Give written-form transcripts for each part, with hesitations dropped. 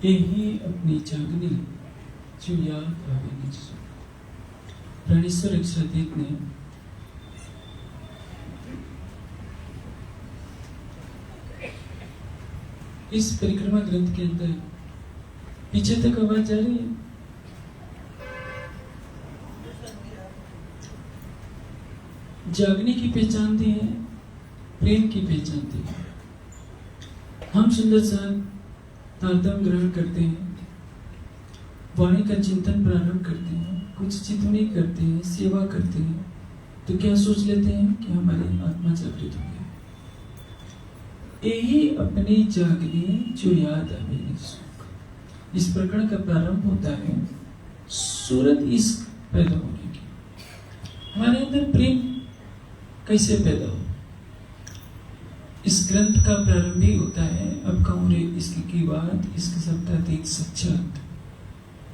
यही अपनी जागनी जो याद आवेगी। प्राणेश्वर अक्षरातीत ने इस परिक्रमा ग्रंथ के अंदर पीछे तक आवाज जा रही है। जागने की पहचान दी है, प्रेम की पहचान दी है। हम सुंदर सा तारतम ग्रहण करते हैं, वाणी का चिंतन प्रारंभ करते हैं, कुछ चितवनी करते हैं, सेवा करते हैं, तो क्या सोच लेते हैं कि हमारी आत्मा जागृत हो गई। यही अपनी जागने जो याद आवेगी सुख। इस प्रकरण का प्रारंभ होता है सूरत इश्क पैदा होने की। हमारे अंदर प्रेम कैसे पैदा हो, इस ग्रंथ का प्रारंभ ही होता है अब कहूं रे इश्क की बात, इश्क शब्दातीत सच्चात,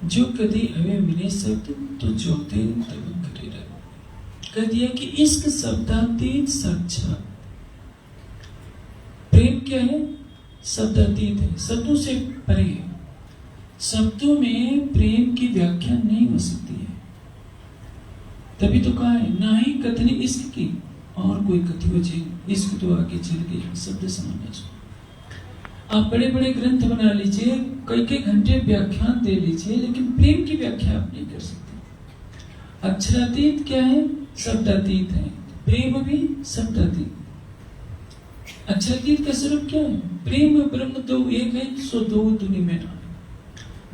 जो कभी हमें मिले शब्द तो जोते तब करे रहे। कह दिया कि इश्क शब्दातीत साक्षात। प्रेम क्या है? शब्दातीत है, शब्दों से परे है। शब्दों में प्रेम की व्याख्या नहीं हो सकती है। तभी तो कहा है ना ही कथनी इश्क की और कोई कथी वजह, इश्क तो आगे चल गया शब्द समझना चाहिए। आप बड़े बड़े ग्रंथ बना लीजिए, कई कई घंटे व्याख्यान दे लीजिए, लेकिन प्रेम की व्याख्या आप नहीं कर सकते। अक्षरातीत क्या है? शब्दातीत है। प्रेम भी शब्दातीत। अक्षरातीत का स्वरूप क्या है? प्रेम ब्रह्म दो एक है, सो दो दुनि में ना।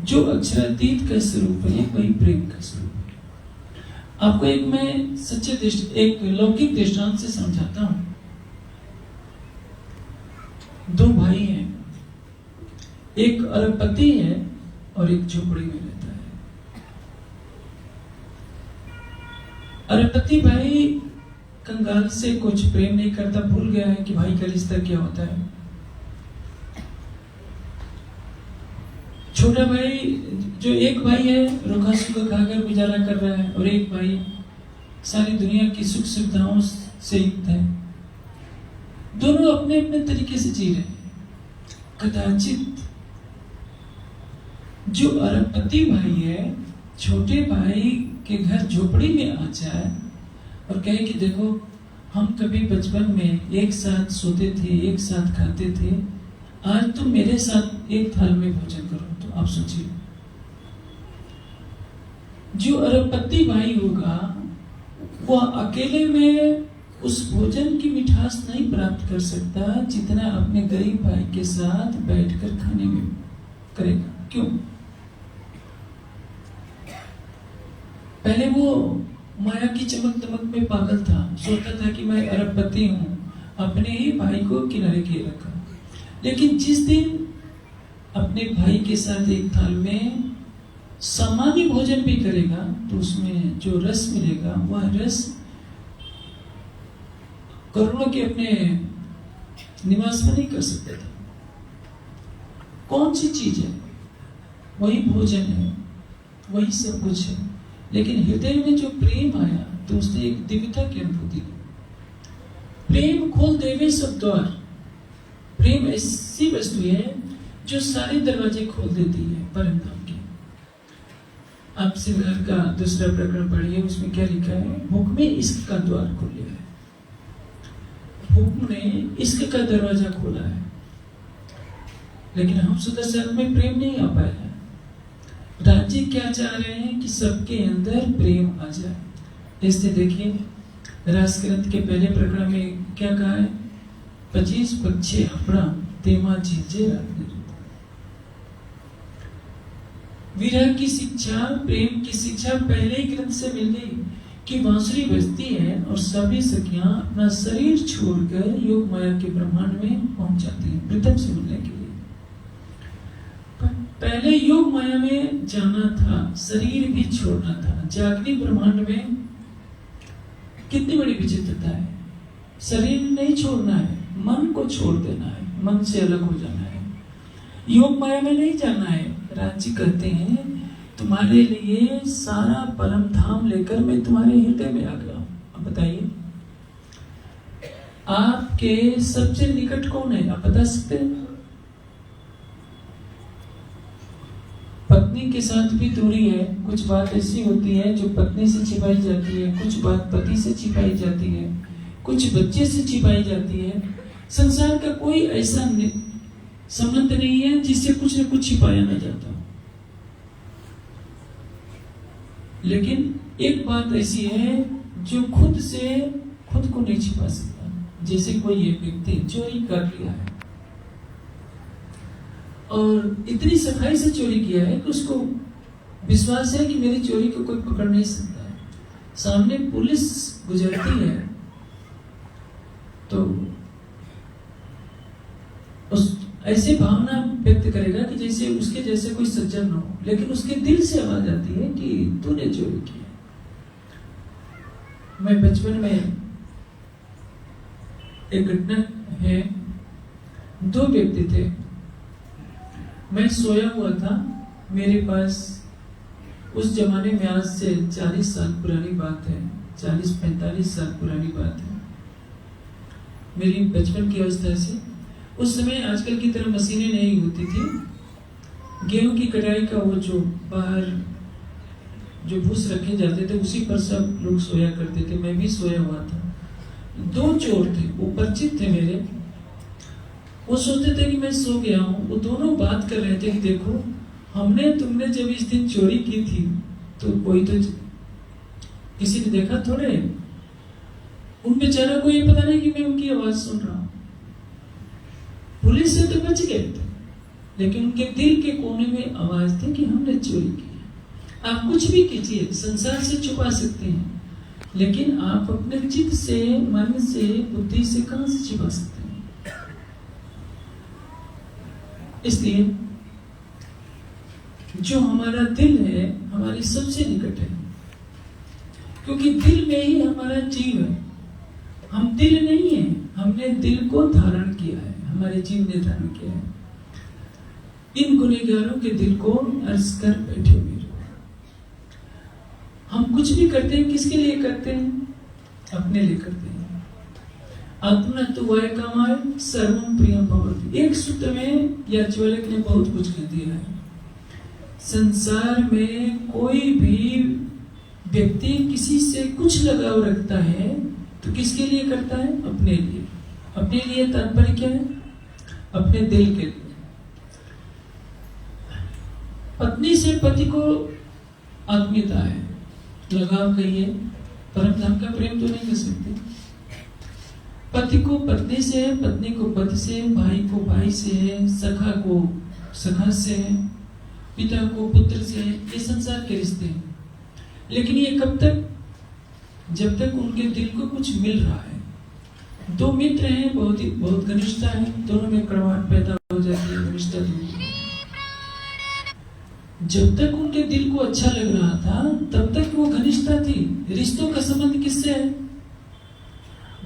जो अक्षरातीत का स्वरूप है वही प्रेम का स्वरूप है। आपको एक मैं सच्चे एक लौकिक दृष्टांत से समझाता हूं। दो भाई हैं, एक अरबपति है और एक झोपड़ी में रहता है। अरबपति भाई कंगाल से कुछ प्रेम नहीं करता, भूल गया है कि भाई का रिश्ता क्या होता है। छोटा भाई जो एक भाई है रोखा सूखा खाकर गुजारा कर रहा है, और एक भाई सारी दुनिया की सुख सुविधाओं से युक्त है। दोनों अपने अपने तरीके से जी रहे हैं। कदाचित जो अरबपति भाई है छोटे भाई के घर झोपड़ी में आ जाए और कहे कि देखो हम कभी बचपन में एक साथ सोते थे, एक साथ खाते थे, आज तुम मेरे साथ एक थाल में भोजन करो। तो आप सोचिए, जो अरबपति भाई होगा वो अकेले में उस भोजन की मिठास नहीं प्राप्त कर सकता जितना अपने गरीब भाई के साथ बैठकर खाने में करेगा। क्यों? पहले वो माया की चमक दमक में पागल था, सोचता था कि मैं अरबपति हूं, अपने ही भाई को किनारे किए रखा। लेकिन जिस दिन अपने भाई के साथ एक थाल में सामान्य भोजन भी करेगा तो उसमें जो रस मिलेगा वह रस करोड़ों के अपने निवास में नहीं कर सकता था। कौन सी चीज है? वही भोजन है, वही सब कुछ है, लेकिन हृदय में जो प्रेम आया तो उसने एक दिव्यता की अनुभूति की। प्रेम खोल देवे सब द्वार। प्रेम ऐसी वस्तु है जो सारे दरवाजे खोल देती है परम धाम के। आप सिंगार का दूसरा प्रकरण पढ़िए, उसमें क्या लिखा है? भूख में इश्क का द्वार खोल लिया है। भूख ने इश्क का दरवाजा खोला है, लेकिन हम सुदर्शन में प्रेम नहीं आ पाया। राज्य क्या चाह रहे हैं कि सबके अंदर प्रेम आ जाए। इसलिए देखिए रास ग्रंथ के पहले प्रकरण में क्या कहा है? 25 पक्षे अपना तेमा चीजे विरह की शिक्षा, प्रेम की शिक्षा पहले ही ग्रंथ से मिल गई कि बांसुरी बजती है और सभी सखियां अपना शरीर छोड़कर योग माया के ब्रह्मांड में पहुंच जाती हैं प्रीतम से मिलने के लिए। पहले योग माया में जाना था, शरीर भी छोड़ना था। जागनी ब्रह्मांड में कितनी बड़ी विचित्रता है। शरीर नहीं छोड़ना है, मन को छोड़ देना है, मन से अलग हो जाना है। योग माया में नहीं जाना है। राजी कहते हैं तुम्हारे लिए सारा परम धाम लेकर मैं तुम्हारे हृदय में आ गया। अब बताइए आपके सबसे निकट कौन है? आप बता सकते हैं? पत्नी के साथ भी दूरी है। कुछ बात ऐसी होती है जो पत्नी से छिपाई जाती है, कुछ बात पति से छिपाई जाती है, कुछ बच्चे से छिपाई जाती है। संसार का कोई ऐसा संबंध नहीं है जिससे कुछ न कुछ छिपाया न जाता। लेकिन एक बात ऐसी है जो खुद से खुद को नहीं छिपा सकता। जैसे कोई एक व्यक्ति चोरी कर लिया है और इतनी सफाई से चोरी किया है कि उसको विश्वास है कि मेरी चोरी को कोई पकड़ नहीं सकता है। सामने पुलिस गुजरती है तो उस ऐसे भावना व्यक्त करेगा कि जैसे उसके जैसे कोई सज्जन हो, लेकिन उसके दिल से आवाज आती है कि तूने चोरी की। मैं बचपन में एक घटना है, दो व्यक्ति थे। मैं सोया हुआ था, मेरे पास उस जमाने में, आज से 40 साल पुरानी बात है, 40-45 साल पुरानी बात है, मेरी बचपन की अवस्था से। उस समय आजकल की तरह मशीनें नहीं होती थी। गेहूं की कटाई का वो जो बाहर जो भूस रखे जाते थे उसी पर सब लोग सोया करते थे। मैं भी सोया हुआ था। दो चोर थे, वो परिचित थे मेरे। वो सोचते थे कि मैं सो गया हूँ। वो दोनों बात कर रहे थे कि देखो, तुमने जब इस दिन चोरी की थी तो कोई तो किसी ने देखा थोड़े। उन बेचारों को ये पता नहीं कि मैं उनकी आवाज सुन रहा हूँ। पुलिस से तो बच गए थे, लेकिन उनके दिल के कोने में आवाज थी कि हमने चोरी की। आप कुछ भी कीजिए, संसार से छुपा सकते हैं, लेकिन आप अपने चित्त से, मन से, बुद्धि से कहां से छुपा सकते हैं। इसलिए जो हमारा दिल है हमारी सबसे निकट है, क्योंकि दिल में ही हमारा जीव है। हम दिल नहीं है, हमने दिल को धारण किया है, हमारे जीव ने धारण किया है। इन गुनहगारों के दिल को अर्ज कर बैठे हुए। हम कुछ भी करते हैं किसके लिए करते हैं? अपने लिए करते हैं। आत्मा तो वह कमाए सर्वम प्रियम भवति। एक सूत्र में याज्ञवल्क्य ने बहुत कुछ कह दिया है। संसार में कोई भी व्यक्ति किसी से कुछ लगाव रखता है तो किसके लिए करता है? अपने लिए। अपने लिए तात्पर्य क्या है? अपने दिल के लिए। पत्नी से पति को आत्मीयता है, लगाव कहिए, परम धाम का प्रेम तो नहीं कर सकते। पति को पत्नी से है, पत्नी को पति से, भाई को भाई से है, सखा को सखा से है, पिता को पुत्र से है। ये संसार के रिश्ते हैं। लेकिन ये कब तक? जब तक उनके दिल को कुछ मिल रहा है। दो मित्र हैं, बहुत घनिष्ठता है, दोनों में कड़वाहट पैदा हो जाती है, घनिष्ठता दूर। जब तक उनके दिल को अच्छा लग रहा था तब तक वो घनिष्ठता थी। रिश्तों का संबंध किससे है?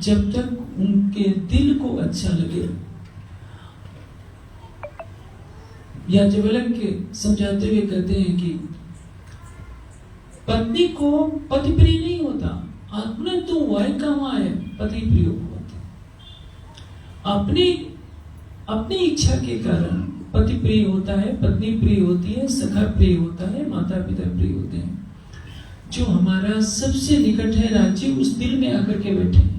जब तक उनके दिल को अच्छा लगे। याज्ञवल्क्य समझाते हुए कहते हैं कि पत्नी को पति प्रिय नहीं होता, आत्मा तो वह कमा है पति प्रिय होता। अपनी इच्छा के कारण पति प्रिय होता है, पत्नी प्रिय होती है, सखा प्रिय होता है, माता पिता प्रिय होते हैं। जो हमारा सबसे निकट है राज्य, उस दिल में आकर के बैठे हैं।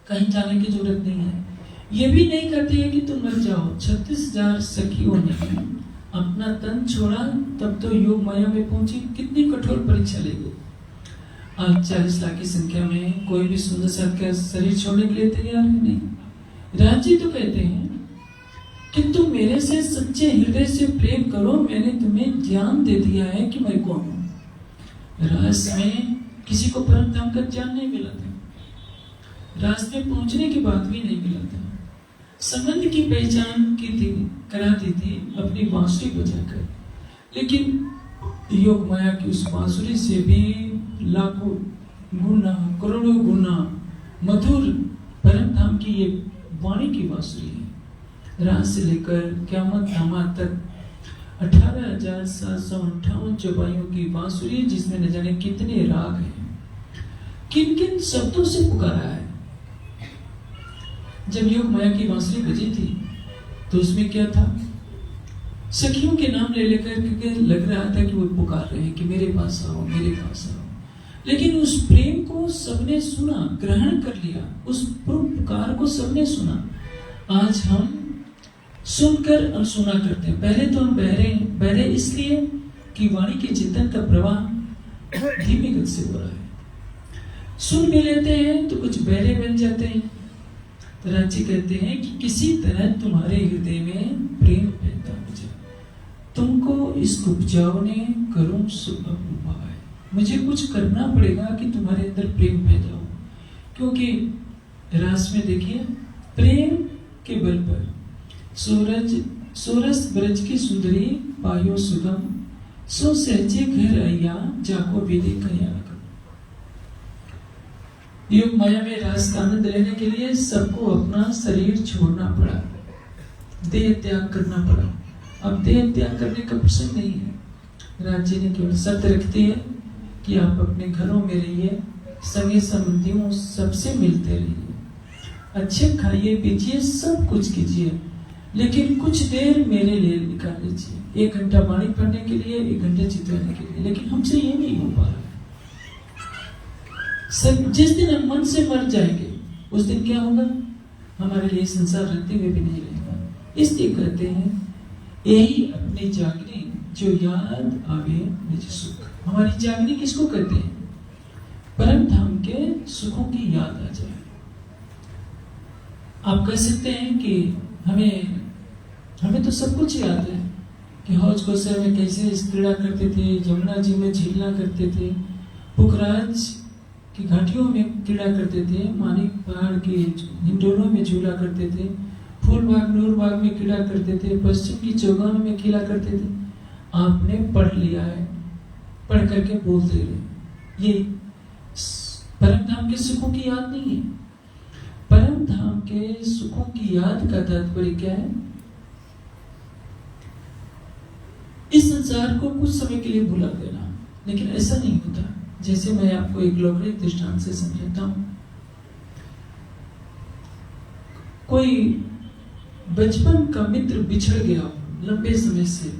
कहीं जाने की जरूरत नहीं है। ये भी नहीं कहते हैं कि तुम मर जाओ। 36,000 सखियों ने अपना तन छोड़ा तब तो योग माया में पहुंची। कितनी कठोर परीक्षा ले गई। आज 40 लाख की संख्या में कोई भी सुंदर सा का शरीर छोड़ने के लिए तैयार है नहीं। राज्य तो कहते हैं कि तुम मेरे से सच्चे हृदय से प्रेम करो, मैंने तुम्हें ज्ञान दे दिया है कि मैं कौन हूं। रास में किसी को परम धाम का ज्ञान नहीं मिला था, रास में पहुंचने के बाद भी नहीं मिला था। संबंध की पहचान की थी, कराती थी अपनी बांसुरी बजाकर। लेकिन योग माया की उस बांसुरी से भी लाखों गुना, करोड़ों गुना मधुर परम धाम की ये वाणी की बांसुरी है। रात से लेकर क़यामत धामा तक 18,758 चौपाइयों की बांसुरी, जिसमें न जाने कितने राग हैं, किन किन शब्दों से पुकारा है। जब योग माया की बांसुरी बजी थी तो उसमें क्या था? सखियों के नाम ले लेकर के लग रहा था कि वो पुकार रहे हैं कि मेरे पास आओ, मेरे पास आओ। लेकिन उस प्रेम को सबने सुना, ग्रहण कर लिया, उस पुकार को सबने सुना। आज हम सुनकर अनसुना करते हैं। पहले तो हम बहरे इसलिए कि वाणी के चिंतन का प्रवाह धीमी गति से हो रहा है। सुन भी लेते हैं तो कुछ बहरे बन जाते हैं। तो रांची कहते हैं कि किसी तरह तुम्हारे हृदय में प्रेम पैदा हो जाए, तुमको इस उपजाऊ ने करूं सुबह उपाय। मुझे कुछ करना पड़ेगा कि तुम्हारे अंदर प्रेम पैदा हो। क्योंकि रास में देखिए, प्रेम के बल पर सोरस ब्रज की सुंदरी पायो सुगम, सो सहजे घर आया जाको विधि कया। योग माया में रास का आनंद लेने के लिए सबको अपना शरीर छोड़ना पड़ा, देह त्याग करना पड़ा। अब देह त्याग करने का प्रसंग नहीं है। राज्य ने केवल शर्त रखती है कि आप अपने घरों में रहिए, संगे संबंधियों सबसे मिलते रहिए, अच्छे खाइए पीजिए, सब कुछ कीजिए, लेकिन कुछ देर मेरे लिए निकाल लीजिए। 1 घंटा वाणी पढ़ने के लिए, 1 घंटे चितवाने के लिए। लेकिन हमसे ये नहीं हो पा रहा। जिस दिन हम मन से मर जाएंगे उस दिन क्या होगा? हमारे लिए संसार रहते हुए भी नहीं रहेगा। इसलिए कहते हैं, यही अपनी जागनी जो याद आवे निज सुख। हमारी जागनी किसको कहते हैं? परम धाम के सुखों की याद आ जाए। आप कह सकते हैं कि हमें तो सब कुछ याद है कि हौज गोसाई में कैसे क्रीड़ा करते थे, जमुना जी में झीलना करते थे, पुखराज की घाटियों में क्रीड़ा करते थे, मानिक पहाड़ के हिंडोलों में झूला करते थे, फूलबाग नूरबाग में क्रीड़ा करते थे, पश्चिम की चौगानों में खेला करते थे। आपने पढ़ लिया है, पढ़ करके बोलते रहे। ये परम धाम के सुखों की याद नहीं है। परम धाम के सुखों की याद का तात्पर्य क्या है? इस संसार को कुछ समय के लिए भुला देना। लेकिन ऐसा नहीं होता। जैसे मैं आपको एक लौकिक दृष्टांत से समझाता हूं। कोई बचपन का मित्र बिछड़ गया लंबे समय से,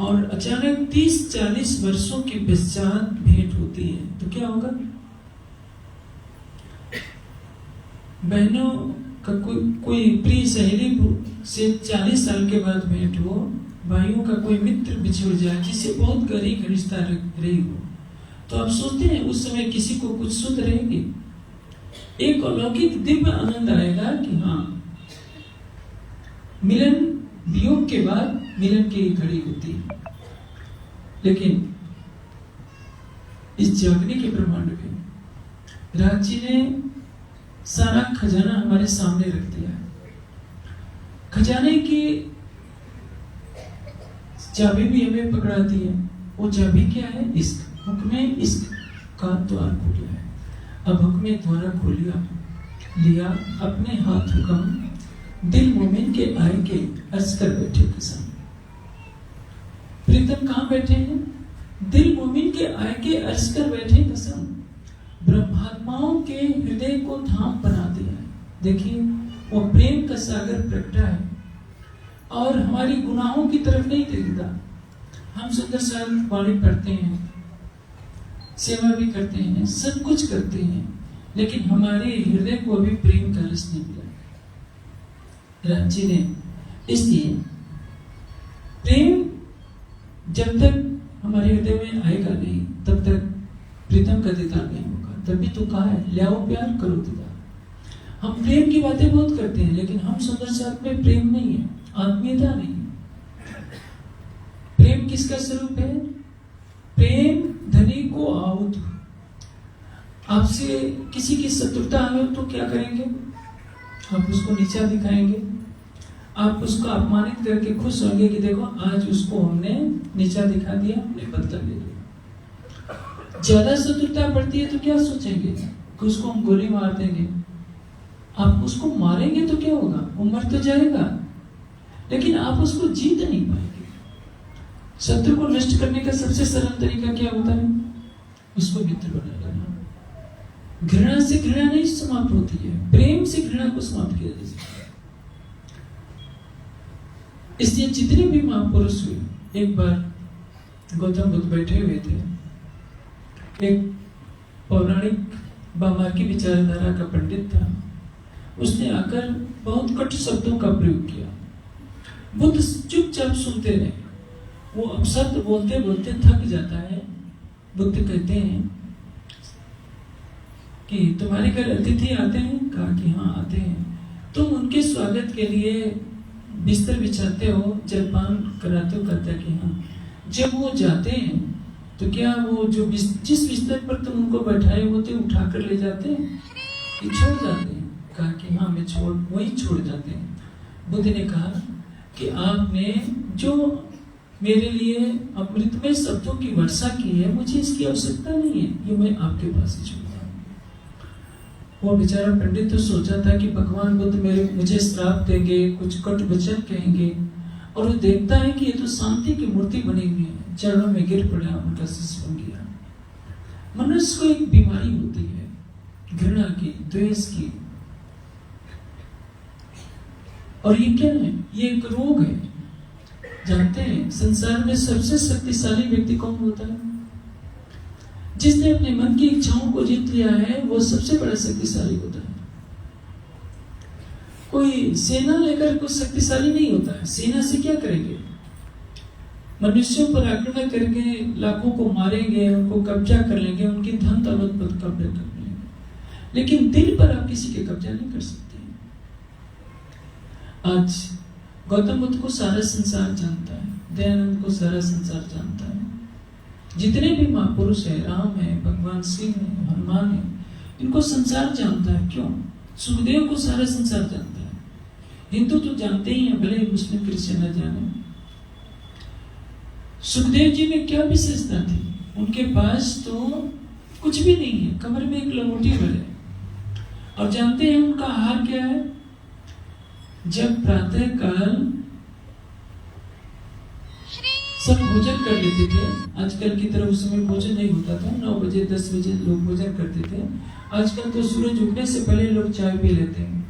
और अचानक 30-40 वर्षों के पश्चात भेंट होती है, तो क्या होगा? बहनों का कोई प्रिय सहेली से 40 साल के बाद भेंट हो, भाइयों का कोई मित्र बिछड़ जाए जिससे बहुत गहरी घनिष्ठता रही हो, तो आप सोचते हैं उस समय किसी को कुछ सुध रहेगी? एक अलौकिक दिव्य आनंद आएगा कि हाँ, मिलन, वियोग के बाद मिलन की घड़ी होती है। लेकिन इस जागने के ब्रह्मांड में राज जी ने सारा खजाना हमारे सामने रख दिया है। खजाने की चाबी भी हमें पकड़ाती है। वो चाबी क्या है? इश्क। हुक्म इश्क का द्वार खोला है। अब हुक्म द्वार खोलिया लिया, अपने हाथ हुक्म दिल मोमिन के आए के अर्ज कर बैठे कसम। प्रीतम कहाँ बैठे हैं? दिल मोमिन के आए के अर्ज कर बैठे कसम। ब्रह्मात्माओं के हृदय को धाम बना दिया है। देखिए, वो प्रेम का सागर प्रगटा है और हमारी गुनाहों की तरफ नहीं देखता। हम सुंदर सा वाणी पढ़ते हैं, सेवा भी करते हैं, सब कुछ करते हैं, लेकिन हमारे हृदय को अभी प्रेम का रस नहीं मिला। राम जी ने इसलिए प्रेम जब तक हमारे हृदय में आएगा नहीं, तब तक प्रीतम का दीदार नहीं होगा। तभी तो कहा है, लाओ प्यार करो दीदार। हम प्रेम की बातें बहुत करते हैं, लेकिन हम सुंदर साथ में प्रेम नहीं है, आत्मीयता नहीं। प्रेम किसका स्वरूप है? प्रेम धनी को आहुत। आपसे किसी की शत्रुता है तो क्या करेंगे? आप उसको नीचा दिखाएंगे, आप उसको अपमानित करके खुश होंगे कि देखो आज उसको हमने नीचा दिखा दिया, हमने बदला ले लिया। ज्यादा शत्रुता बढ़ती है तो क्या सोचेंगे कि उसको हम गोली मार देंगे। आप उसको मारेंगे तो क्या होगा? वो मर तो जाएगा, लेकिन आप उसको जीत नहीं पाएंगे। शत्रु को नष्ट करने का सबसे सरल तरीका क्या होता है? उसको मित्र बना लेना। घृणा से घृणा नहीं समाप्त होती है, प्रेम से घृणा को समाप्त किया जा सकता है। इसलिए जितने भी महापुरुष हुए, एक बार गौतम बुद्ध बैठे हुए थे, एक पौराणिक बामार्की विचारधारा का पंडित था, उसने आकर बहुत कट शब्दों का प्रयोग किया। बुद्ध चुपचाप सुनते रहे। वो अब शब्द बोलते बोलते थक जाता है। बुद्ध कहते हैं कि तुम्हारे घर अतिथि आते हैं? कहा कि हाँ आते हैं। तुम उनके स्वागत के लिए बिस्तर बिछाते हो, जलपान कराते हो? कहता है कि हाँ। जब वो जाते हैं तो क्या वो जो जिस बिस्तर पर तुम उनको बैठाए होते उठा कर ले जाते हैं कि छोड़ जाते हैं? कहा कि हाँ मैं वही छोड़ जाते हैं। बुद्ध ने कहा कि आपने जो मेरे लिए अमृतमय शब्दों की वर्षा की है, मुझे इसकी आवश्यकता नहीं है, ये मैं आपके पास ही छोड़ता हूँ। वो बेचारा पंडित तो सोचा था कि भगवान बुद्ध मुझे श्राप देंगे, कुछ कट वचन कहेंगे, और वो देखता है कि ये तो शांति की मूर्ति बनी हुई है, चरणों में गिर पड़ा, उनका शिष्य बन गया। मनुष्य को एक बीमारी होती है, घृणा की, द्वेष की, और ये क्या है? ये एक रोग है। जानते हैं संसार में सबसे शक्तिशाली व्यक्ति कौन होता है? जिसने अपने मन की इच्छाओं को जीत लिया है, वो सबसे बड़ा शक्तिशाली होता है। कोई सेना लेकर कुछ शक्तिशाली नहीं होता है। सेना से क्या करेंगे? मनुष्यों पर आक्रमण करके लाखों को मारेंगे, उनको कब्जा कर लेंगे, उनकी धन दौलत पर कब्जा कर लेंगे, लेकिन दिल पर आप किसी के कब्जा नहीं कर सकते। आज गौतम बुद्ध को सारा संसार जानता है, दयानंद को सारा संसार जानता है, जितने भी महापुरुष है, राम है, भगवान शिव है, हनुमान है, इनको संसार जानता है। क्यों? सुखदेव को सारा संसार जानता है। हिंदू तो जानते ही हैं, भले मुस्लिम क्रिश्चियन न जाने। सुखदेव जी में क्या विशेषता थी? उनके पास तो कुछ भी नहीं है, कमर में एक लंगोटी भर है। और जानते हैं उनका आहार क्या है? जब प्रातः काल सब भोजन कर लेते थे, आजकल की तरह उस समय भोजन नहीं होता था, 9 बजे 10 बजे लोग भोजन करते थे। आजकल तो सूरज उगने से पहले लोग चाय पी लेते हैं।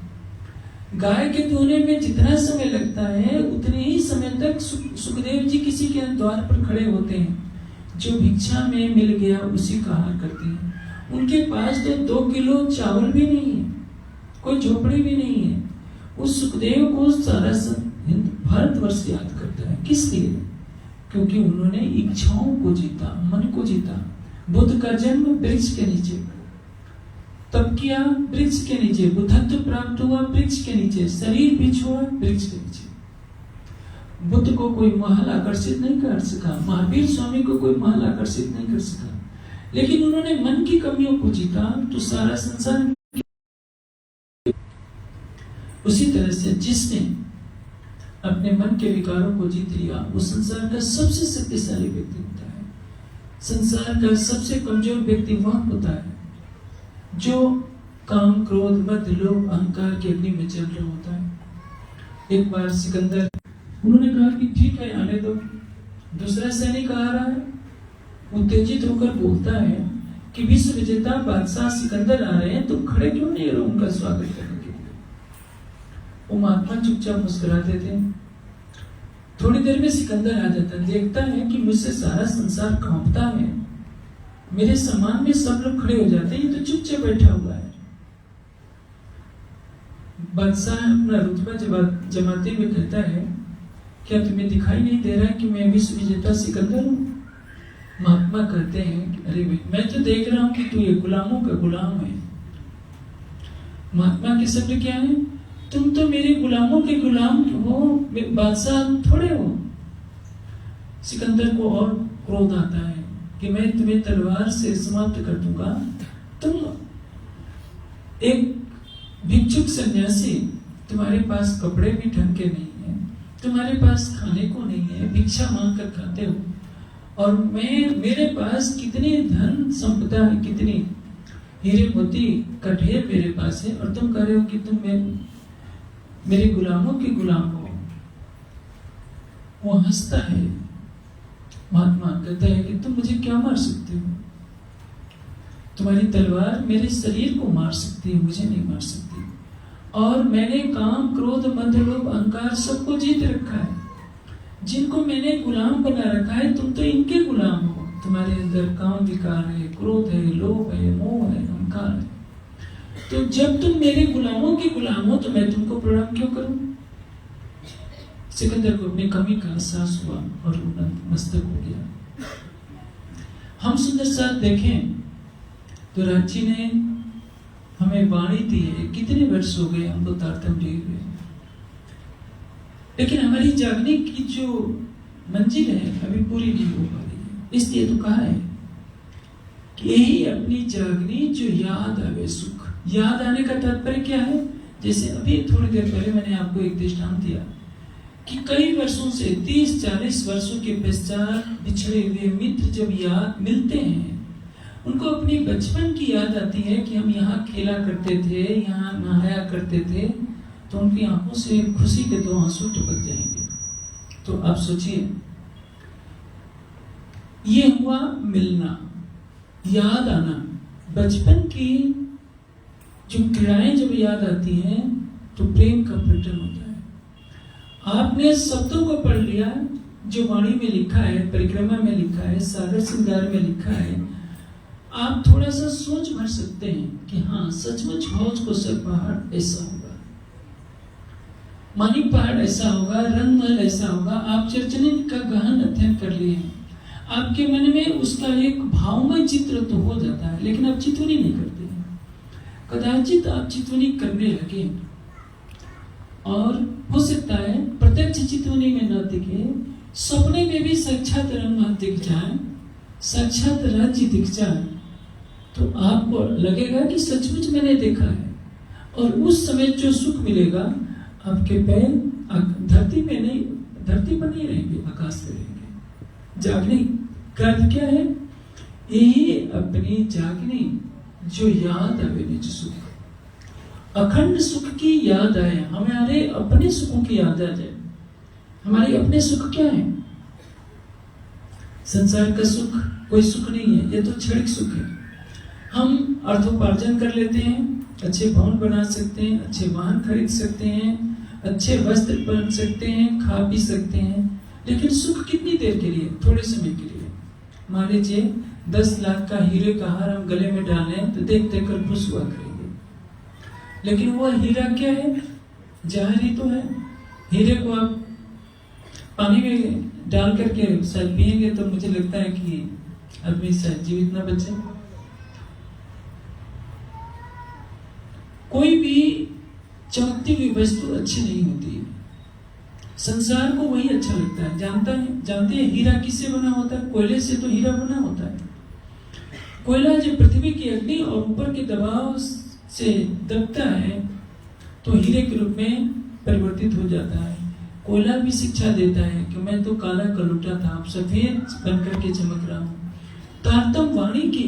गाय के धोने में जितना समय लगता है, उतने ही समय तक सुखदेव जी किसी के द्वार पर खड़े होते हैं। जो भिक्षा में मिल गया उसी का आहार करते हैं। उनके पास तो 2 किलो चावल भी नहीं है, कोई झोपड़ी भी नहीं है। उस सुखदेव को सारा भारतवर्ष याद करता है। किस लिए? क्योंकि उन्होंने इच्छाओं को जीता, मन को जीता। बुद्ध का जन्म वृक्ष के नीचे, तब किया वृक्ष के नीचे, बुद्धत्व प्राप्त हुआ वृक्ष के नीचे, शरीर भी छोड़ा वृक्ष के नीचे। बुद्ध को कोई महल आकर्षित नहीं कर सका, महावीर स्वामी को कोई महल आकर्षित नहीं कर सका, लेकिन उन्होंने मन की कमियों को जीता तो सारा संसार। उसी तरह से जिसने अपने मन के विकारों को जीत लिया, वो संसार का सबसे शक्तिशाली व्यक्ति होता है। संसार का सबसे कमजोर व्यक्ति वह होता है जो काम, क्रोध, मद, लोभ, अहंकार की अग्नि में जल रहा होता है। एक बार सिकंदर, उन्होंने कहा कि ठीक है आने दो। दूसरा सैनिक आ रहा है, उत्तेजित होकर बोलता है कि विश्व विजेता बादशाह सिकंदर आ रहे हैं, तुम खड़े क्यों नहीं रहो उनका स्वागत करने के लिए? वो महात्मा चुपचाप मुस्कुराते थे। थोड़ी देर में सिकंदर आ जाता, देखता है कि मुझसे सारा संसार कांपता है, मेरे सम्मान में सब लोग खड़े हो जाते हैं, ये तो चुपचाप बैठा हुआ है। बादशाह अपना रुतबा जमाते हुए कहता है, क्या तुम्हें दिखाई नहीं दे रहा है कि मैं विश्व विजेता सिकंदर हूँ? महात्मा कहते हैं कि अरे मैं तो देख रहा हूँ कि तू ये गुलामों का गुलाम है। महात्मा के शब्द क्या है? तुम तो मेरे गुलामों के गुलाम हो, बादशाह थोड़े हो। सिकंदर को और क्रोध आता है कि मैं तुम्हें तलवार से समाप्त कर दूंगा। तुम एक भिक्षुक सन्यासी, तुम्हारे पास कपड़े भी ढंग के नहीं है, तुम्हारे पास खाने को नहीं है, भिक्षा मांग कर खाते हो, और मेरे पास कितनी धन संपदा है, कितनी हीरे मोती का ढेर मेरे पास है, और तुम कह रहे हो कि तुम मेरे गुलामों के गुलाम हो। वो हंसता है। महात्मा कहता है कि तुम मुझे क्या मार सकते हो? तुम्हारी तलवार मेरे शरीर को मार सकती है, मुझे नहीं मार सकती। और मैंने काम, क्रोध, मद, लोभ, अहंकार सबको जीत रखा है। जिनको मैंने गुलाम बना रखा है, तुम तो इनके गुलाम हो। तुम्हारे अंदर काम विकार है, क्रोध है, लोभ है, मोह है, अहंकार है। तो जब तुम मेरे गुलामों के गुलाम हो तो मैं तुमको प्रणाम क्यों करूं? सिकंदर को अपनी कमी का एहसास हुआ और मस्तक हो गया। हम सुंदर साथ देखें तो राज्य ने हमें वाणी दी है, कितने वर्ष हो गए हम लोग तारतम्य लिए हुए, लेकिन हमारी जागने की जो मंजिल है अभी पूरी नहीं हो पा रही है। इसलिए तो कहा है कि यही अपनी जागनी जो याद आवे सुख। याद आने का तात्पर्य क्या है? जैसे अभी थोड़ी देर पहले मैंने आपको एक दृष्टांत दिया कि कई वर्षों से 30-40 वर्षों के पश्चात बिछड़े हुए मित्र जब याद मिलते हैं, उनको अपनी बचपन की याद आती है कि हम यहाँ खेला करते थे, यहाँ नहाया करते थे, तो उनकी आंखों से खुशी के 2 आंसू टपक जाएंगे। तो आप सोचिए, ये हुआ मिलना, याद आना। बचपन की जो क्रियाएं जब याद आती हैं तो प्रेम का प्रकटन होता है। आपने शब्दों को पढ़ लिया जो वाणी में लिखा है, परिक्रमा में लिखा है, सागर श्रृंगार में लिखा है। आप थोड़ा सा सोच भर सकते हैं कि हाँ, सचमुच हौज को सर पहाड़ ऐसा होगा, मानिक पहाड़ ऐसा होगा, रंगमहल ऐसा होगा। आप चर्चने का गहन अध्ययन कर लिए हैं, आपके मन में उसका एक भावमय चित्र तो हो जाता है, लेकिन आप चितवनी नहीं करते। कदाचित आप चितवनी करने लगे और हो सकता है प्रत्यक्ष चितवनी में न दिखे, सपने में भी साक्षात रंगमहल दिख जाए, साक्षात राज्य दिख जाए, तो आपको लगेगा कि सचमुच मैंने देखा है। और उस समय जो सुख मिलेगा, आपके पैर धरती पर नहीं रहेंगे, आकाश में रहेंगे। जागने का अर्थ क्या है? यही अपनी जागने जो याद आवे निज सुख, अखंड सुख की याद आए, हमारे अपने सुखों की याद आ जाए। हमारे अपने सुख क्या है? संसार का सुख कोई सुख नहीं है, ये तो क्षणिक सुख है। हम अर्थोपार्जन कर लेते हैं, अच्छे भवन बना सकते हैं, अच्छे वाहन खरीद सकते हैं, अच्छे वस्त्र पहन सकते हैं, खा पी सकते हैं, लेकिन सुख कितनी देर के लिए? थोड़े समय के लिए। मान लीजिए 10 लाख का हीरे का हार हम गले में डालें तो देख देख कर खुश हुआ करेंगे, लेकिन वो हीरा क्या है? जहर ही तो है। हीरे को आप पानी में डाल करके शायद पिएंगे तो मुझे लगता है कि आदमी शायद जीवित ना बचे। कोई भी चमकती हुई वस्तु अच्छी नहीं होती है। संसार को वही अच्छा लगता है। जानते हैं हीरा किससे बना होता है? कोयले से तो हीरा बना होता है। कोयला जब पृथ्वी की अग्नि और ऊपर के दबाव से दबता है तो हीरे के रूप में परिवर्तित हो जाता है। कोयला भी शिक्षा देता है कि मैं तो काला कलुटा था, अब सफेद बनकर के चमक रहा हूँ। तारतम वाणी के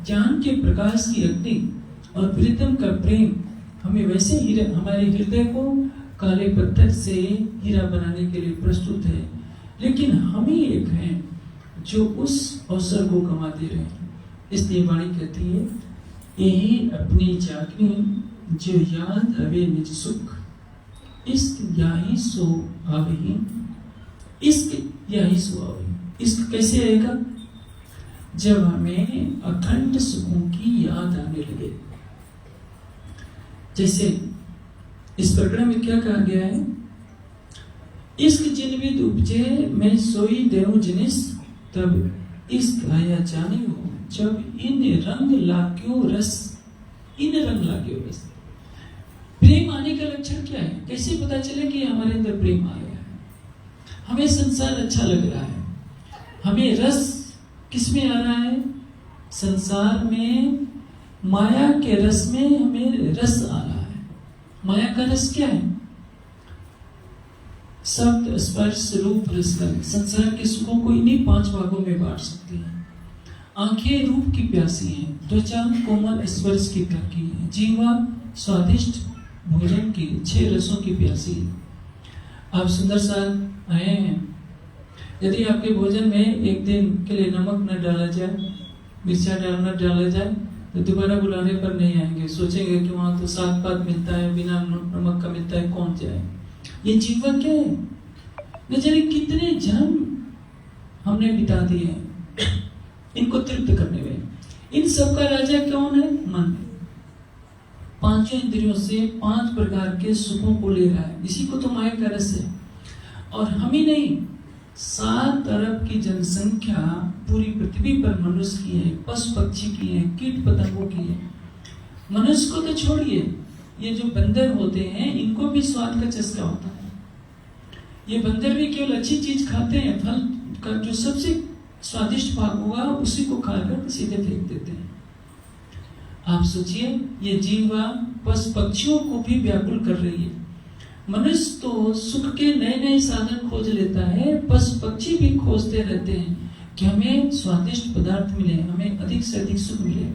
ज्ञान के प्रकाश की अग्नि और प्रीतम का प्रेम हमें वैसे हमारे हृदय को काले पत्थर से हीरा बनाने के लिए प्रस्तुत है, लेकिन हम ही एक हैं जो उस अवसर को गंवा दे रहे हैं। इसलिए वाणी कहती है, यही अपनी जागनी जो याद आवे निज सुख, इश्क याही सो आवे, इश्क याही सो आवे। इश्क कैसे आएगा? जब हमें अखंड सुखों की याद आने लगे। जैसे इस प्रकरण में क्या कहा गया है? इश्क जिन विद उपजे मैं सोई देहूं जिनिस, तब इश्क आया जाने हो जब इन रंग लाग्यो रस, इन रंग लाग्यो रस। प्रेम आने का लक्षण क्या है? कैसे पता चले कि हमारे अंदर प्रेम आया है? हमें संसार अच्छा लग रहा है, हमें रस किसमें आ रहा है? संसार में माया के रस में हमें रस आ रहा है। माया का रस क्या है? शब्द, स्पर्श, रूप, रसगंध। संसार के सुखों को इन्हीं 5 भागों में बांट सकते हैं। आंखें रूप की प्यासी हैं, त्वचा कोमल स्पर्श की प्यासी है, जीवा स्वादिष्ट भोजन की 6 रसों की प्यासी है। आप सुंदर साथ आए हैं, यदि आपके भोजन में एक दिन के लिए नमक न डाला जाए, मिर्चा डाला जाए, तो दोबारा बुलाने पर नहीं आएंगे। सोचेंगे कि वहां तो साग पात मिलता है, बिना नमक का मिलता है, कौन जाए? ये जीवा क्या है? न जाने कितने जन्म हमने बिता दिए हैं इनको तृप्त करने में। इन सब का राजा कौन है? मन। पांचों इंद्रियों से 5 प्रकार के सुखों को ले रहा है, इसी को तो माया का रस है। और हम ही नहीं, 7 अरब की जनसंख्या पूरी पृथ्वी पर मनुष्य की है, पशु पक्षी की है, कीट पतंगों की है। मनुष्य को तो छोड़िए, ये जो बंदर होते हैं इनको भी स्वाद का चस्का होता है। ये बंदर भी केवल अच्छी चीज खाते हैं, फल का जो सबसे स्वादिष्ट भाग होगा उसी को खाकर सीधे फेंक देते हैं। आप सोचिए, ये जीवा पशु पक्षियों को भी व्याकुल कर रही है। मनुष्य तो सुख के नए नए साधन खोज लेता है, पशु पक्षी भी खोजते रहते हैं कि हमें स्वादिष्ट पदार्थ मिले, हमें अधिक से अधिक सुख मिले।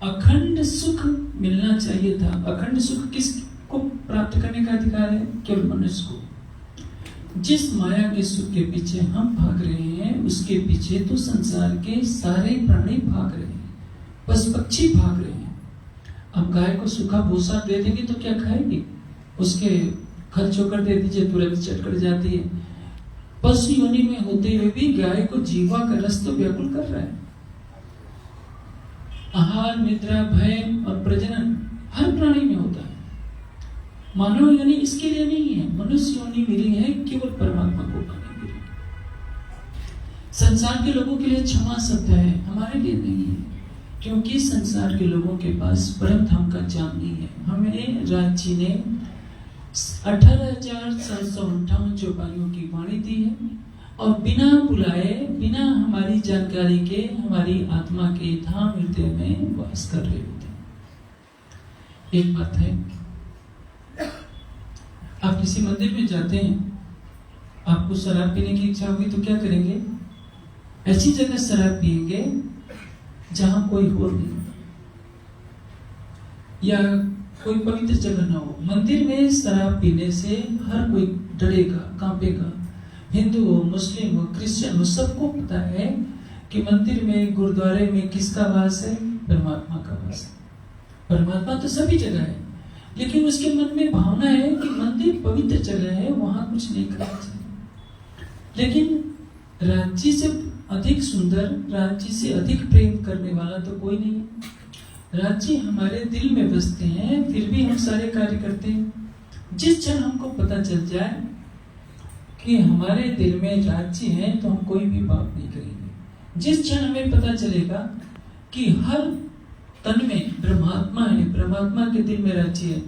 अखंड सुख मिलना चाहिए था। अखंड सुख किसको प्राप्त करने का अधिकार है? केवल मनुष्य को। जिस माया के सुख के पीछे हम भाग रहे हैं, उसके पीछे तो संसार के सारे प्राणी भाग रहे हैं, पशु पक्षी भाग रहे हैं। अब गाय को सूखा भूसा दे देंगे तो क्या खाएगी? उसके खल चोकर दे दीजिए, तुरंत चटकर जाती है। पशु योनि में होते हुए भी गाय को जीवा का रस तो व्याकुल कर रहा है। आहार, निद्रा, भय और प्रजनन हर प्राणी में होता है। मानव योनि इसके लिए नहीं है, मनुष्य योनि मिली है केवल परमात्मा को पाने के लिए। संसार के लोगों के लिए क्षमा शब्द है, हमारे लिए नहीं है, क्योंकि संसार के लोगों के पास परम धाम का ज्ञान नहीं है। हमें राज जी ने 18,758 चौपाइयों की वाणी दी है और बिना बुलाए, बिना हमारी जानकारी के हमारी आत्मा के धाम हृदय में वास कर रहे होते हैं। एक बात है, आप किसी मंदिर में जाते हैं, आपको शराब पीने की इच्छा होगी तो क्या करेंगे? ऐसी जगह शराब पिएंगे जहां कोई और नहीं, या कोई पवित्र जगह ना हो। मंदिर में शराब पीने से हर कोई डरेगा, कांपेगा। हिंदू हो, मुस्लिम हो, क्रिश्चियन हो, सबको पता है कि मंदिर में, गुरुद्वारे में किसका वास है? परमात्मा का वास है। परमात्मा तो सभी जगह है, लेकिन उसके मन में भावना है कि मंदिर पवित्र जगह है, वहां कुछ नहीं करना चाहिए। लेकिन राज्य से अधिक सुंदर, राज्य से अधिक प्रेम करने वाला तो कोई नहीं है। राज्य हमारे दिल में बसते हैं, फिर भी हम सारे कार्य करते हैं। जिस क्षण हमको पता चल जाए कि हमारे दिल में राज्य है तो हम कोई भी पाप नहीं करेंगे। जिस क्षण हमें पता चलेगा कि हर तन में परमात्मा है, परमात्मा के दिल में राज्य है,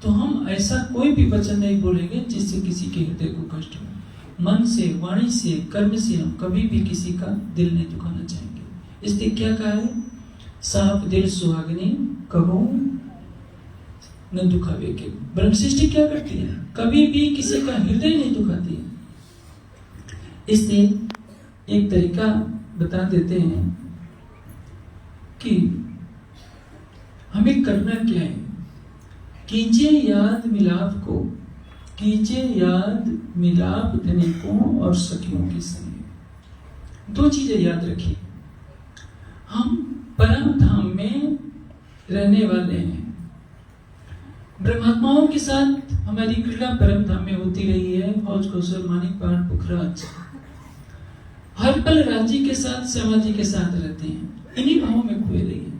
तो हम ऐसा कोई भी वचन नहीं बोलेंगे जिससे किसी के हृदय को कष्ट हो। मन से, वाणी से, कर्म से हम कभी भी किसी का दिल नहीं दुखाना चाहेंगे। इसलिए क्या कहा है? साफ दिल सुहागनी कबो न दुखावे के। ब्रह्म सृष्टि क्या करती है? कभी भी किसी का हृदय नहीं दुखाती है। इसलिए एक तरीका बता देते हैं कि हमें करना क्या है। कीजिए याद मिलाप को, कीजिए याद मिलाप धनिकों और सखियों के संग। 2 चीजें याद रखिए, हम परम धाम में रहने वाले हैं। ब्रह्मात्माओं के साथ हमारी क्रीड़ा परम धाम में होती रही है। हौज कौशल, मानिक पहाड़, पुखराज, हर पल राज्य के साथ, समाधि के साथ रहते हैं, इन्हीं भावों में खोए रही है।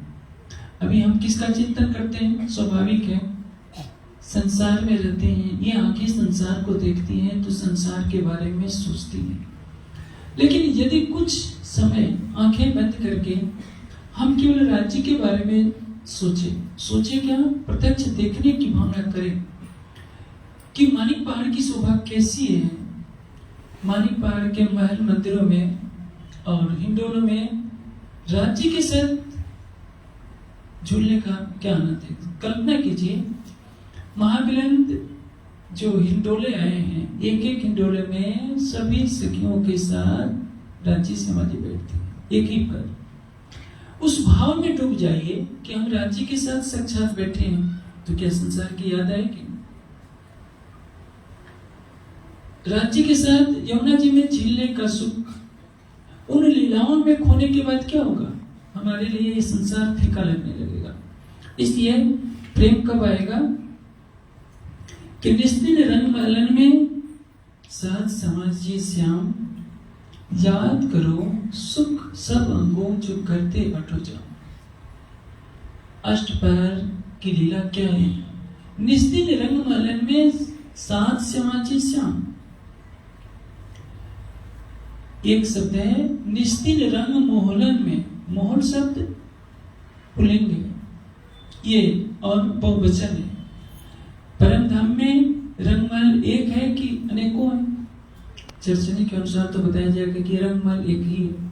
अभी हम किसका चिंतन करते हैं? स्वाभाविक है, संसार में रहते हैं। ये आंखें संसार को देखती हैं तो संसार के बारे में सोचती हैं। लेकिन यदि कुछ समय आंखें बंद करके हम केवल राज्य के बारे में सोचे क्या? प्रत्यक्ष देखने की भावना करें कि मानिक पहाड़ की शोभा कैसी है। मानिक पहाड़ के महल मंदिरों में और हिंडोलों में राज्य के साथ झूलने का क्या आनंद है। कल्पना कीजिए, महाविलंद जो हिंडोले आए हैं, एक एक हिंडोले में सभी सखियों के साथ राज्य समाधि बैठती है, एक ही पर। उस भाव में डूब जाइए कि हम राज्य के साथ साक्षात बैठे हैं, तो क्या संसार की याद आएगी? राज्य के साथ यमुना जी में झीलने का सुख, उन लीलाओं में खोने के बाद क्या होगा? हमारे लिए ये संसार फीका लगने लगेगा। इसलिए प्रेम कब आएगा कि निस्दिन रंग महलन में साथ समाजी श्याम याद करो सुख सब अंगों जो करते अटो जाओ। अष्टपहर की लीला क्या है? निस्दिन रंग महलन में साथ समाजी श्याम। एक शब्द है निस्दिन रंग मोहलन में, मोहन शब्द पुल्लिंग है ये और बहुवचन है। परम धाम में रंगमहल एक है कि अनेकों है? चर्चनी के अनुसार तो बताया जाएगा कि रंगमहल एक ही है।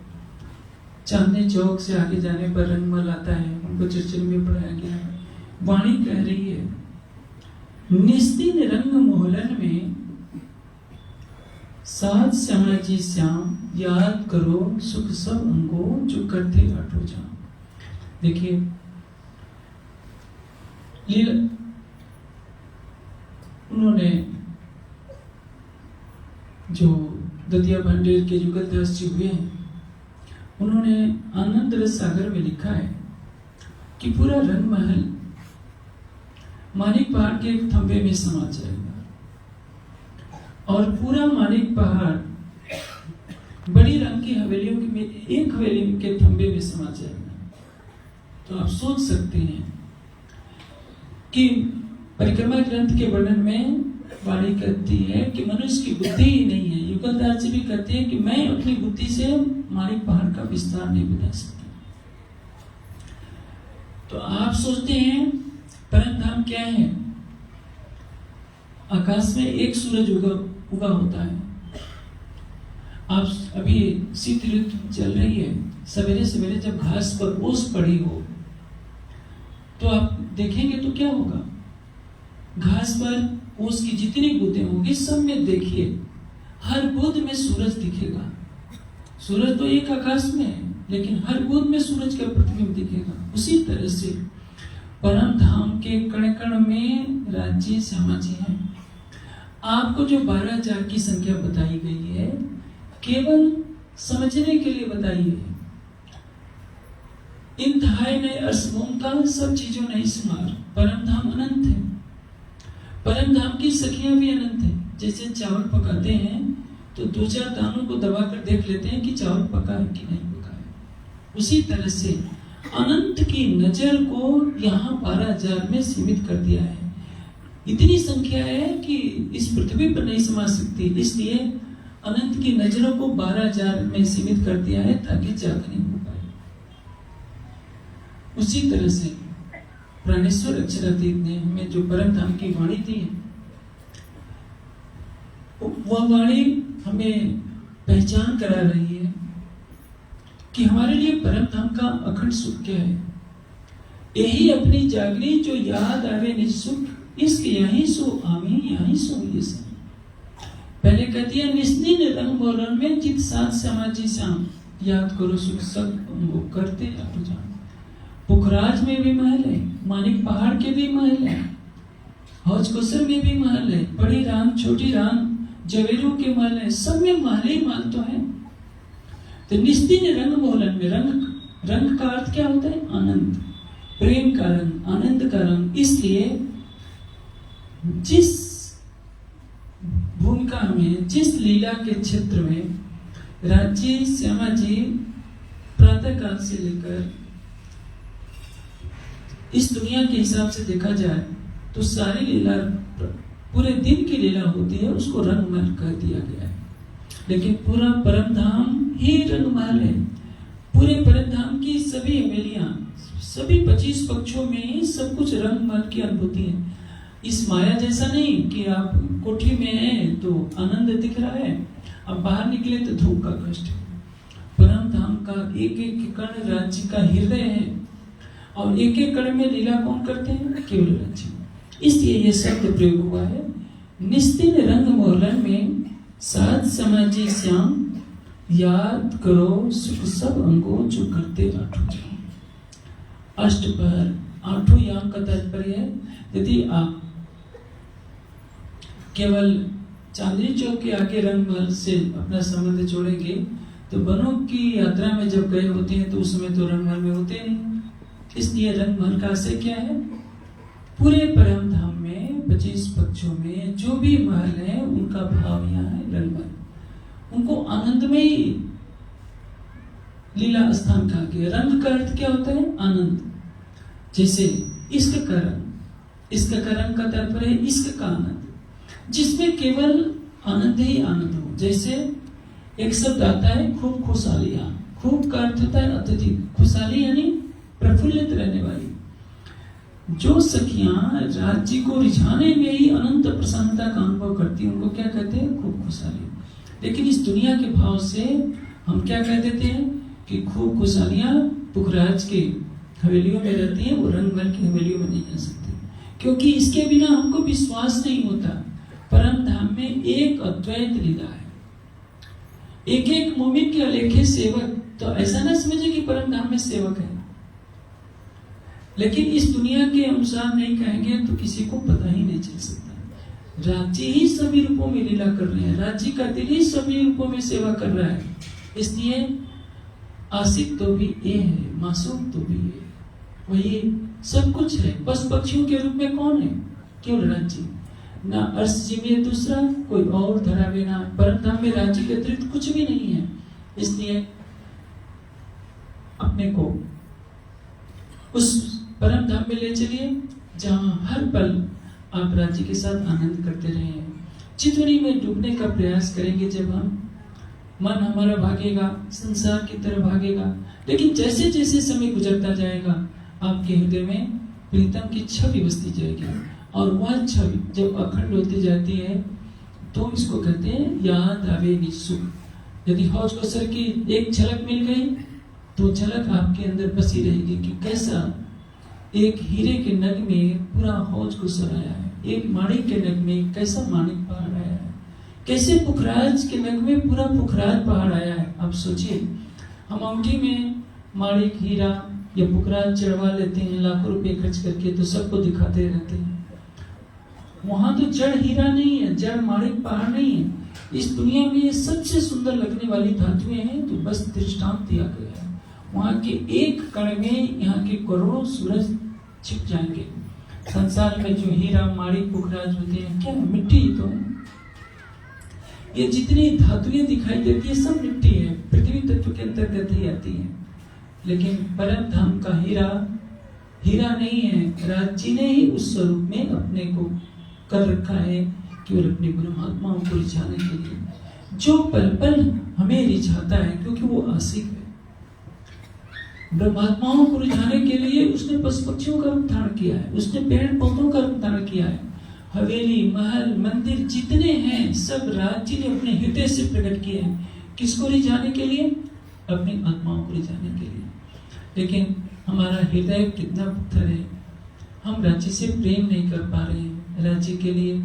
चांदनी चौक से आगे जाने पर रंगमहल आता है, उनको चर्चनी में पढ़ाया गया है। वाणी कह रही है निस्दिन रंग मोहलन में साथ समाजी श्याम याद करो सुख सब अंगों जो करते अटो जाओ। देखिए उन्होंने जो दतिया भांडेर के युगलदास जी हुए हैं, उन्होंने आनंद रस सागर में लिखा है कि पूरा रंगमहल मानिक पहाड़ के एक थंबे में समा जाएगा और पूरा मानिक पहाड़ बड़ी रंग की हवेलियों में एक हवेली के थंबे में समा जाएगा। तो आप सोच सकते हैं कि परिक्रमा ग्रंथ के वर्णन में वाणी कहती है कि मनुष्य की बुद्धि ही नहीं है। युगलदास जी भी कहते हैं कि मैं अपनी बुद्धि से मानिक पहाड़ का विस्तार नहीं बता सकता। तो आप सोचते हैं परम धाम क्या है? आकाश में एक सूरज उगा होता है। आप अभी शीत ऋतु चल रही है, सवेरे सवेरे जब घास पर ओस पड़ी हो तो आप देखेंगे तो क्या होगा? घास पर ओस की जितनी बूंदें होंगी सब में देखिए हर बूंद में सूरज दिखेगा। सूरज तो एक आकाश में है लेकिन हर बूंद में सूरज का प्रतिबिंब दिखेगा। उसी तरह से परम धाम के कण कण में राज्य समाजी है। आपको जो 12,000 की संख्या बताई गई है केवल समझने के लिए बताई है। इंतहाई ने असमोमता सब चीजों नहीं सुमार। परम धाम अनंत है। परम धाम की सखियां भी अनंत है। जैसे चावल पकाते हैं तो 2-4 दानों को दबाकर देख लेते हैं कि चावल पका है कि नहीं पका है। उसी तरह से अनंत की नजर को यहाँ 12,000 में सीमित कर दिया है। इतनी संख्या है कि इस पृथ्वी पर नहीं समा सकती, इसलिए अनंत की नजरों को 12,000 में सीमित कर दिया है ताकि जागरण हो पाए। उसी तरह से प्राणेश्वर अक्षरातीत ने हमें जो परम धाम की वाणी दी है, वह वाणी हमें पहचान करा रही है कि हमारे लिए परम धाम का अखंड सुख क्या है। यही अपनी जागरी जो याद आवे निज सुख, इसके यही सो आमी यही सो ये सब। पहले कहती है निस्दिन रंग मोहलन में जित साथ समाजी श्याम याद करो सुख सब वो करते अटो जाओ। पुखराज में भी महल है, मानिक पहाड़ के भी महल है, हौज कोसर में भी महल है, बड़ी राम छोटी राम जवेरों के महल है, सब में महल ही महल तो है। तो निस्दिन रंग मोहलन में रंग का अर्थ क्या होता है? आनंद, प्रेम का रंग, आनंद का रंग। इसलिए जिस भूमिका में, जिस लीला के क्षेत्र में राज्य श्यामा जी प्रातः काल से लेकर इस दुनिया के हिसाब से देखा जाए तो सारी लीला पूरे दिन की लीला होती है, उसको रंगमहल कह दिया गया है। लेकिन पूरा परम धाम ही रंगमहल है। पूरे परम धाम की सभी हवेलियां, सभी 25 पक्षों में ही सब कुछ रंगमहल की अनुभूति है। इस माया जैसा नहीं कि आप कोठी में हैं तो आनंद दिख रहा है, अब बाहर निकले तो धूप का कष्ट है। परम धाम का एक एक कण राज्य का हृदय है और एक एक कण में लीला कौन करते हैं? केवल राज्य। इसलिए ये शब्द प्रयोग हुआ है निस्दिन रंग मोहलन में साथ समाजी श्याम याद करो सुख सब अंगों जो करते अटो जाओ। अष्टपहर 8 याम का तात्पर्य है यदि आप केवल चांदनी चौक के आगे रंगमहल से अपना संबंध जोड़ेंगे तो वनों की यात्रा में जब गए होते हैं तो उस समय तो रंगमहल में होते नहीं। इसलिए रंगमहल का आशय क्या है? पूरे परम धाम में 25 पक्षों में जो भी महल है उनका भाव यहाँ है रंगमय, उनको आनंदमय लीला स्थान कहा गया। रंग का अर्थ क्या होता है? आनंद। जैसे इश्क का रंग, इश्क का रंग का तात्पर्य है इश्क का आनंद, जिसमें केवल आनंद ही आनंद हो। जैसे एक शब्द आता है खूब खुशहालियां, खूब का अर्थ होता है अत्यधिक, खुशहाली यानी प्रफुल्लित रहने वाली। जो सखियां राज्य को रिझाने में ही अनंत प्रसन्नता का अनुभव करती हैं उनको क्या कहते हैं? खूब खुशहाली। लेकिन इस दुनिया के भाव से हम क्या कह देते हैं कि खूब खुशहालियां पुखराज के हवेलियों में रहती हैं, वो रंगमहल की हवेलियों में नहीं जा सकती, क्योंकि इसके बिना हमको विश्वास नहीं होता। परम धाम में एक अद्वैत लीला है, एक एक मोमिन के अलेखे सेवक। तो ऐसा ना समझे कि परम धाम में सेवक है, लेकिन इस दुनिया के अनुसार नहीं कहेंगे तो किसी को पता ही नहीं चल सकता। राज्य ही सभी रूपों में लीला कर रहे हैं, राज्य का दिल ही सभी रूपों में सेवा कर रहा है। इसलिए आशिक तो भी ये है, मासूम तो भी ये, वही सब कुछ है। पशु पक्षियों के रूप में कौन है? केवल राज्य। ना अर्श जीवे दूसरा, कोई और धरावे ना। परम धाम में राज्य के अतिरिक्त कुछ भी नहीं है। इसलिए अपने को उस परम धाम में ले चलिए जहां हर पल आप राज्य के साथ आनंद करते रहे। चितवनी में डूबने का प्रयास करेंगे जब हम, मन हमारा भागेगा, संसार की तरफ भागेगा, लेकिन जैसे जैसे समय गुजरता जाएगा आपके हृदय में प्रीतम की छवि बसती जाएगी, और वह छवि जब अखंड होती जाती है तो इसको कहते हैं याद आवेगी सुख। यदि हौज कौसर की एक झलक मिल गई तो झलक आपके अंदर बसी रहेगी कि कैसा एक हीरे के नग में पूरा हौज कौसर आया है, एक माणिक के नग में कैसा माणिक पहाड़ आया है, कैसे पुखराज के नग में पूरा पुखराज पहाड़ आया है। अब सोचिए, हम अंगूठी में माणिक, हीरा या पुखराज चढ़वा लेते हैं लाखों रुपए खर्च करके, तो सबको दिखाते रहते हैं। वहां तो जड़ हीरा नहीं है, जड़ माणिक पहाड़ नहीं है। इस दुनिया में ये सबसे सुंदर लगने वाली धातुएं हैं, तो बस दृष्टांत दिया गया है। वहां के एक कण में यहाँ के करोड़ों सूरज छिप जाएंगे। संसार में जो हीरा, माणिक, पुखराज होते हैं क्या है? मिट्टी ही तो है। ये जितनी धातुएं दिखाई देती है सब मिट्टी है, पृथ्वी तत्व के अंतर्गत ही आती है। लेकिन परम धाम का हीरा हीरा नहीं है, राज्य ने ही उस स्वरूप में अपने को कर रखा है केवल अपने ब्रह्मात्माओं को रिझाने के लिए, जो पल पल हमें रिझाता है, क्योंकि वो आशिक है। ब्रह्मात्माओं को रिझाने के लिए उसने पशु पक्षियों का रूप धारण किया है, उसने पेड़ पौधों का रूप धारण किया है। हवेली, महल, मंदिर जितने हैं सब राज्य ने अपने हृदय से प्रकट किए हैं। किसको रिझाने के लिए? अपनी आत्माओं को रिझाने के लिए। लेकिन हमारा हृदय कितना पत्थर है, हम राज्य से प्रेम नहीं कर पा रहे हैं, राज्य के लिए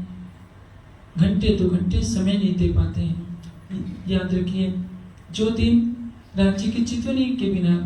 घंटे 2 घंटे समय नहीं दे पाते हैं। याद रखिए, जो दिन राज्य की चितवनी के बिना